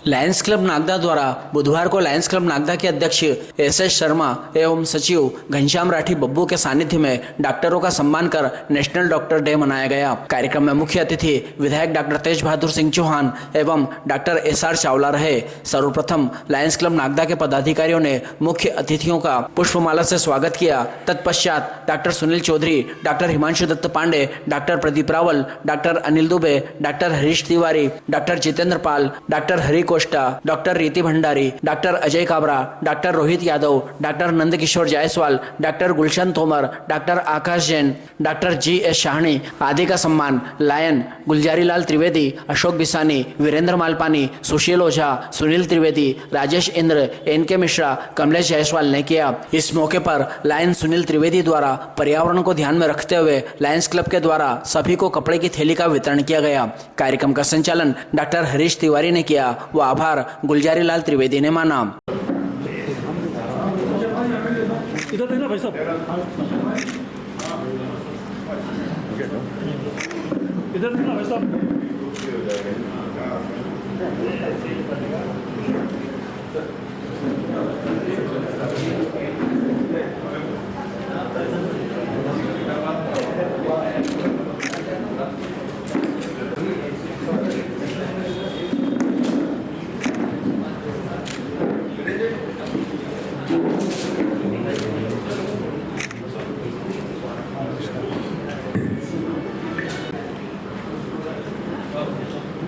Lions club Nagda द्वारा बुधवार को लायंस क्लब नागदा के अध्यक्ष एस शर्मा एवं सचिव घनश्याम राठी बब्बू के सानिध्य में डॉक्टरों का सम्मान कर नेशनल डॉक्टर डे मनाया गया। कार्यक्रम में मुख्य अतिथि विधायक डॉक्टर तेज बहादुर सिंह चौहान एवं डॉक्टर SR चावला रहे। सर्वप्रथम लायंस क्लब नागदा के पदाधिकारियों ने मुख्य अतिथियों का पुष्पमाला से स्वागत किया। तत्पश्चात doctor Sunil Chaudhary, doctor Himanshu Dutt Pandey, doctor Pradeep Rawal, doctor Anil Dubey, doctor Harish Tiwari, doctor Jitendra Pal, doctor Hari Koshta, doctor Riti Bhandari, doctor Ajay Kabra, doctor Rohit Yadav, doctor Nandkishore Jaiswal, doctor Gulshan Tomar, doctor Akash Jain, doctor GS Shahani आदि का सम्मान लायन गुलजारी लाल त्रिवेदी, अशोक बिसानी, वीरेंद्र मालपानी, सुशील ओझा, सुनील त्रिवेदी, राजेश इंद्र, NK मिश्रा, कमलेश जायसवाल ने किया। इस मौके पर लायन सुनील त्रिवेदी द्वारा पर्यावरण को ध्यान में रखते हुए लायंस क्लब के द्वारा सभी को कपड़े की थैली का वितरण किया गया। कार्यक्रम का संचालन डॉक्टर हरीश तिवारी ने किया व आभार गुलजारी लाल त्रिवेदी ने माना। इधर देखना भाई साहब, इधर देखना भाई साहब।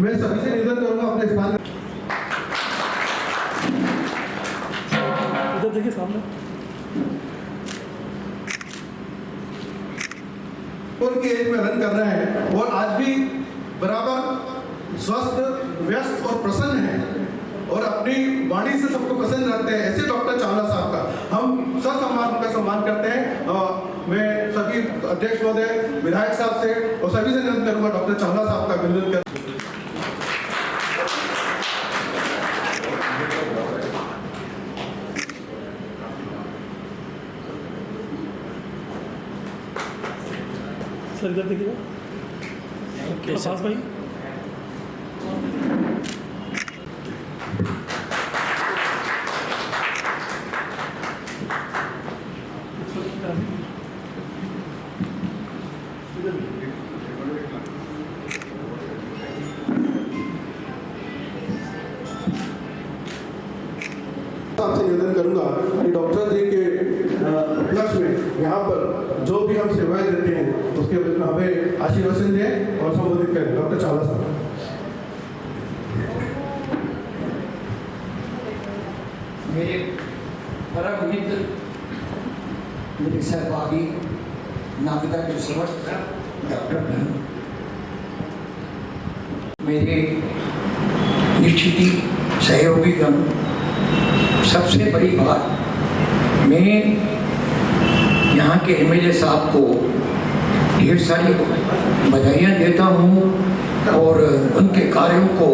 मैं सभी से निवेदन करूंगा अपने स्थान इधर देखिए सामने। उनकी एज में रन कर रहे हैं और आज भी बराबर स्वस्थ, व्यस्त और प्रसन्न है और अपनी वाणी से सबको पसंद रखते हैं। ऐसे डॉक्टर चावला साहब का हम ससम्मान उनका सम्मान करते हैं। मैं सभी अध्यक्ष महोदय, विधायक साहब से और सभी से निवेदन करूंगा डॉक्टर चावला साहब का अभिनंदन कर। सर इधर देखिए पास भाई। आपसे निवेदन करूंगा कि डॉक्टर जी के उपलक्ष्य में यहाँ पर जो भी हम सेवाएं देते हैं उसके हमें आशीर्वाद दें और संबोधित करें। डॉक्टर चावला साहब। मेरे परम मित्र, मेरे सहभागी नागदा के समस्त डॉक्टर, मेरे निश्चित सहयोगीगण, सबसे बड़ी बात, मैं यहाँ के MLA साहब को ढेर सारी बधाइयाँ देता हूँ और उनके कार्यों को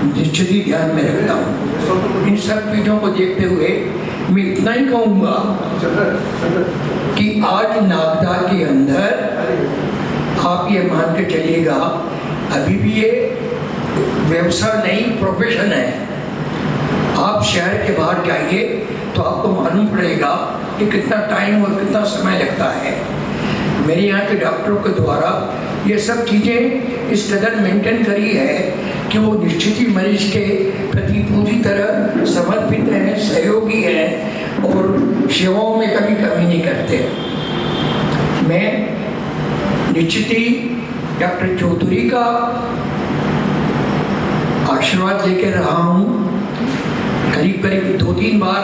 निश्चित ही ध्यान में रखता हूँ। इन सब चीज़ों को देखते हुए मैं इतना ही कहूँगा कि आज नागदा के अंदर आप ये मान के चलिएगा, अभी भी ये व्यवसाय नहीं, प्रोफेशन है। आप शहर के बाहर जाइए तो आपको मालूम पड़ेगा कि कितना टाइम और कितना समय लगता है। मेरे यहाँ के डॉक्टरों के द्वारा ये सब चीज़ें इस कदर मेंटेन करी है कि वो निश्चित ही मरीज के प्रति पूरी तरह समर्पित हैं, सहयोगी हैं और सेवाओं में कभी कमी नहीं करते। मैं निश्चित ही डॉक्टर चौधरी का आशीर्वाद लेकर रहा हूँ। करीब करीब 2-3 बार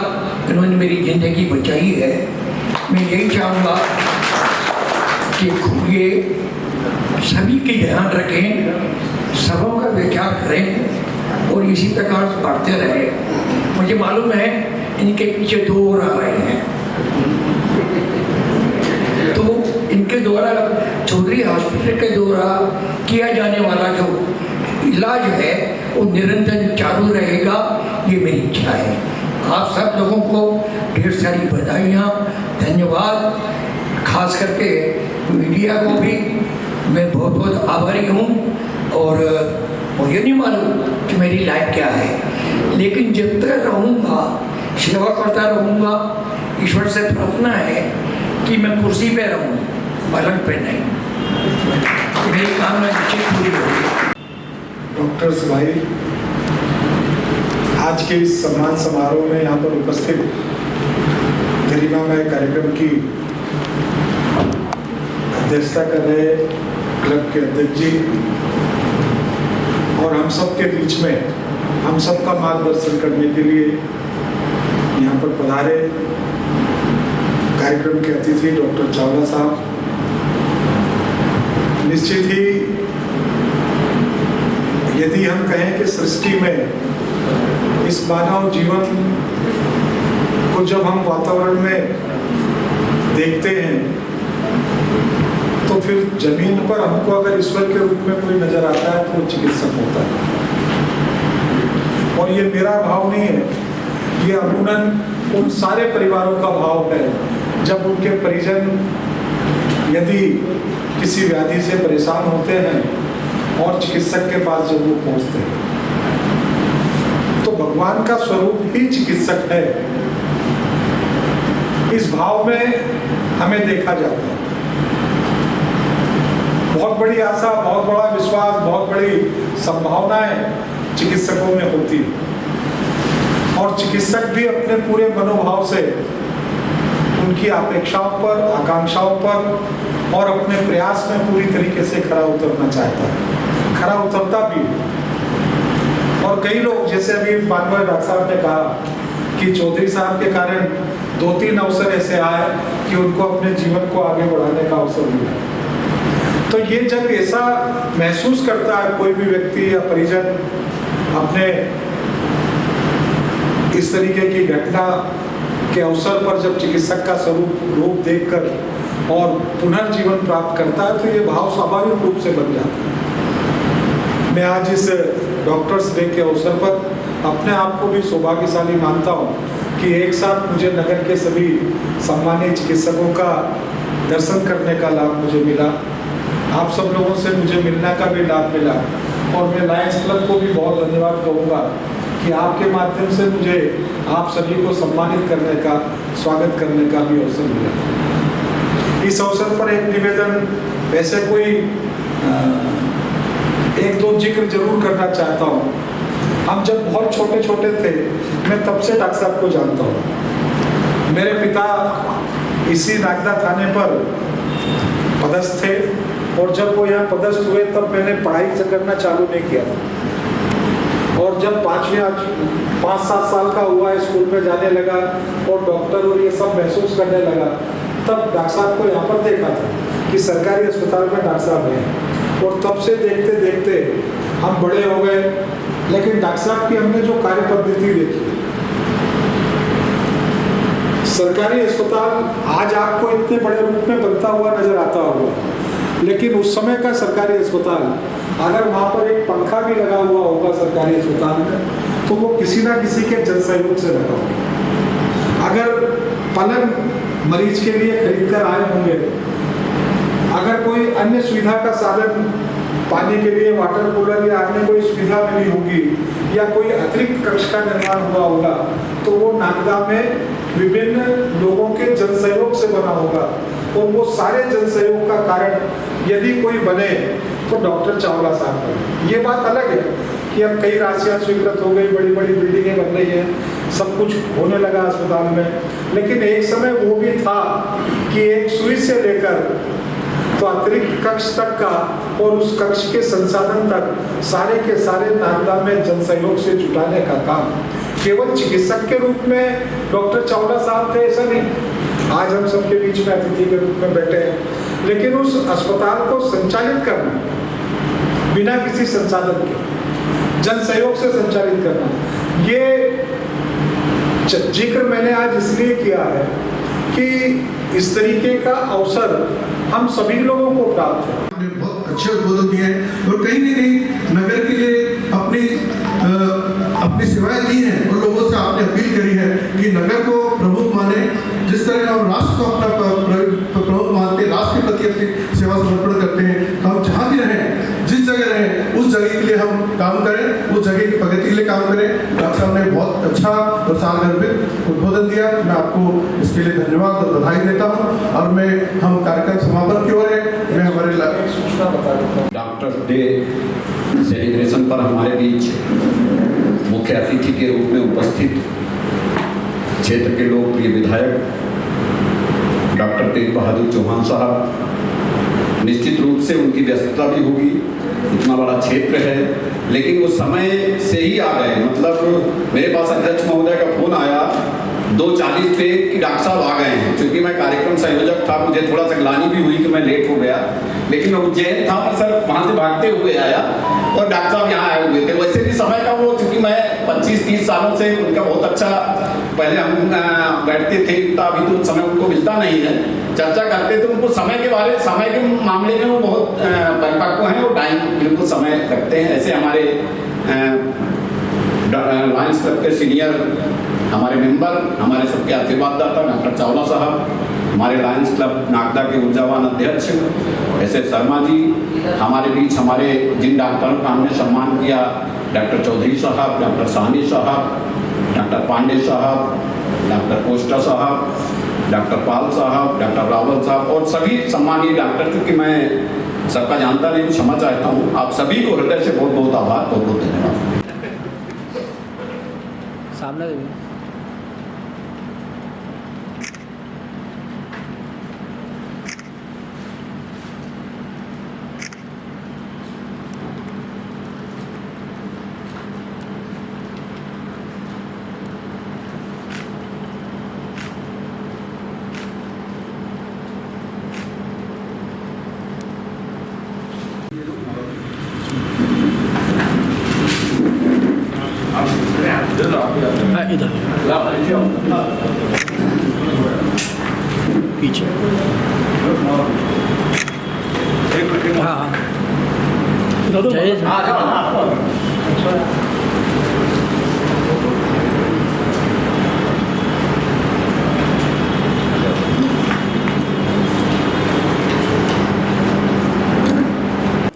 इन्होंने मेरी ज़िंदगी बचाई है। मैं यही चाहूँगा कि ये सभी के ध्यान रखें, सबों का विचार करें और इसी प्रकार से बढ़ते रहें। मुझे मालूम है इनके पीछे 2 और आ रहे हैं, तो इनके द्वारा चौधरी हॉस्पिटल के द्वारा किया जाने वाला जो इलाज है वो निरंतर चालू रहेगा, ये मेरी इच्छा है। आप सब लोगों को ढेर सारी बधाइयाँ, धन्यवाद। खास करके मीडिया को भी मैं बहुत बहुत आभारी हूँ और मुझे नहीं मालूम कि मेरी लाइफ क्या है, लेकिन जब तक रहूँगा सेवा करता रहूँगा। ईश्वर से प्रार्थना है कि मैं कुर्सी पे रहूँ, पलंग पे नहीं। मेरी कामना निश्चित पूरी होगी। डॉक्टर्स भाई, आज के इस सम्मान समारोह में यहाँ पर उपस्थित गरिमामय कार्यक्रम की अध्यक्षता कर रहे क्लब के अध्यक्ष जी और हम सब के बीच में हम सबका मार्गदर्शन करने के लिए यहाँ पर पधारे कार्यक्रम के अतिथि डॉक्टर चावला साहब, निश्चित ही यदि हम कहें कि सृष्टि में इस मानव जीवन को जब हम वातावरण में देखते हैं तो फिर जमीन पर हमको अगर ईश्वर के रूप में कोई नजर आता है तो वो चिकित्सक होता है। और ये मेरा भाव नहीं है, ये अमूमन उन सारे परिवारों का भाव है जब उनके परिजन यदि किसी व्याधि से परेशान होते हैं और चिकित्सक के पास जब वो पहुंचते हैं तो भगवान का स्वरूप ही चिकित्सक है, इस भाव में हमें देखा जाता है। बहुत बड़ी आशा, बहुत बड़ा विश्वास, बहुत बड़ी संभावनाएं चिकित्सकों में होती है और चिकित्सक भी अपने पूरे मनोभाव से उनकी अपेक्षाओं पर, आकांक्षाओं पर और अपने प्रयास में पूरी तरीके से खरा उतरना चाहता है, खरा उतरता भी। और कई लोग, जैसे अभी माननीय डॉक्टर साहब ने कहा कि चौधरी साहब के कारण 2-3 अवसर ऐसे आए कि उनको अपने जीवन को आगे बढ़ाने का अवसर मिला। तो ये जब ऐसा महसूस करता है कोई भी व्यक्ति या परिजन अपने इस तरीके की घटना के अवसर पर जब चिकित्सक का रूप देखकर और पुनर्जीवन प्राप्त करता है तो ये भाव स्वाभाविक रूप से बन जाता है। मैं आज इस डॉक्टर्स डे के अवसर पर अपने आप को भी सौभाग्यशाली मानता हूँ कि एक साथ मुझे नगर के सभी सम्मानित चिकित्सकों का दर्शन करने का लाभ मुझे मिला। आप सब लोगों से मुझे मिलने का भी लाभ मिला और मैं लायंस क्लब को भी बहुत धन्यवाद कहूँगा कि आपके माध्यम से मुझे आप सभी को सम्मानित करने का, स्वागत करने का भी अवसर मिला। इस अवसर पर एक निवेदन, वैसे कोई 1-2 जिक्र जरूर करना चाहता हूँ। हम जब बहुत छोटे छोटे थे, मैं तब से डॉक्टर साहब को जानता हूँ। मेरे पिता इसी नागदा थाने पर पदस्थ थे और जब वो यहाँ पदस्थ हुए तब मैंने पढ़ाई करना चालू नहीं किया था। और जब 5-7 साल का हुआ, स्कूल में जाने लगा और डॉक्टर और ये सब महसूस करने लगा, तब डॉक्टर साहब को यहाँ पर देखा था कि सरकारी अस्पताल में डॉक्टर साहब हैं और तब से देखते देखते हम बड़े हो गए। लेकिन डॉक्टर साहब की हमने जो कार्य पद्धति देखी, सरकारी अस्पताल आज आपको इतने बड़े रूप में बनता हुआ नजर आता होगा, लेकिन उस समय का सरकारी अस्पताल, अगर वहाँ पर एक पंखा भी लगा हुआ होगा सरकारी अस्पताल में तो वो किसी ना किसी के जन सहयोग से लगा होगा। अगर पलंग मरीज के लिए खरीद कर आए होंगे, अगर कोई अन्य सुविधा का साधन, पानी के लिए वाटर कूलर या अन्य कोई सुविधा मिली होगी या कोई अतिरिक्त कक्ष का निर्माण हुआ होगा तो वो नागदा में विभिन्न लोगों के जन सहयोग से बना होगा। और वो सारे जन सहयोग का कारण यदि कोई बने तो डॉक्टर चावला साहब बने। ये बात अलग है कि अब कई राशियाँ स्वीकृत हो गई, बड़ी बड़ी बिल्डिंगें बन रही हैं, सब कुछ होने लगा अस्पताल में, लेकिन एक समय वो भी था कि एक सुई से लेकर तो अतिरिक्त कक्ष तक का और उस कक्ष के संसाधन तक सारे के सारे नागदा में जन सहयोग से जुटाने का काम केवल चिकित्सक के रूप में डॉक्टर चावला साहब थे, ऐसा नहीं। आज हम सबके बीच में अतिथि के रूप में बैठे हैं, लेकिन उस अस्पताल को संचालित करना बिना किसी संसाधन के, जन सहयोग से संचालित करना, ये जिक्र मैंने आज इसलिए किया है कि इस तरीके का अवसर हम सभी लोगों को प्राप्त है। बहुत अच्छे उद्बोधन दिए हैं और कहीं न कहीं नगर के लिए अपनी सेवाएं दी हैं और लोगों से आपने अपील करी है कि नगर को प्रमुख माने, जिस तरह हम राष्ट्र को अपना प्रमुख मानते हैं, राष्ट्र के प्रति अपनी सेवा समर्पण करते हैं। हम जहाँ भी रहें, जिस जगह रहें, उस जगह के लिए हम काम करें, उस जगह की प्रगति के लिए काम करें। डॉक्टर साहब ने बहुत अच्छा और सारगर्भित उद्बोधन दिया। मैं आपको इसके लिए धन्यवाद और बधाई देता हूँ। और हम कार्यक्रम समापन की ओर है। मैं हमारे सूचना बता देता हूँ। डॉक्टर्स डे सेलिब्रेशन पर हमारे बीच मुख्य अतिथि के रूप में उपस्थित क्षेत्र के लोकप्रिय विधायक डॉक्टर तेज बहादुर चौहान साहब, निश्चित रूप से उनकी व्यस्तता भी होगी, इतना बड़ा क्षेत्र है, लेकिन वो समय से ही आ गए। मतलब मेरे पास अध्यक्ष महोदय का फोन आया 2:40 पे कि डॉक्टर साहब आ गए हैं। क्योंकि मैं कार्यक्रम संयोजक था, मुझे थोड़ा सा ग्लानि भी हुई कि मैं लेट हो गया, लेकिन मैं उज्जैन था और सर वहाँ से भागते हुए आया और डॉक्टर साहब यहाँ आए हुए थे। वैसे भी समय का वो, क्योंकि मैं 25-30 सालों से उनका बहुत अच्छा, पहले हम बैठते थे, अभी तो समय उनको मिलता नहीं है, चर्चा करते थे। उनको समय के मामले में वो बहुत परिपक्व हैं और टाइम बिल्कुल समय रखते हैं। ऐसे हमारे लायंस क्लब के सीनियर हमारे मेंबर, हमारे सबके आशीर्वाददाता डॉक्टर चावला साहब, हमारे लायंस क्लब नागदा के ऊर्जावान अध्यक्ष एस शर्मा जी, हमारे बीच हमारे जिन डॉक्टरों का हमने सम्मान किया, डॉक्टर चौधरी साहब, डॉक्टर साहनी साहब, डॉक्टर पांडे साहब, डॉक्टर कोस्टा साहब, डॉक्टर पाल साहब, डॉक्टर रावल साहब और सभी सम्मानीय डॉक्टर, क्योंकि मैं सबका जानता नहीं, क्षमा चाहता हूँ। आप सभी को हृदय से बहुत बहुत आभार, बहुत बहुत धन्यवाद। सामने इधर पीछे। हाँ जय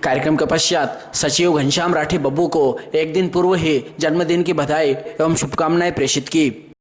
कार्यक्रम के पश्चात सचिव घनश्याम राठी बब्बू को एक दिन पूर्व ही जन्मदिन की बधाई एवं शुभकामनाएं प्रेषित की।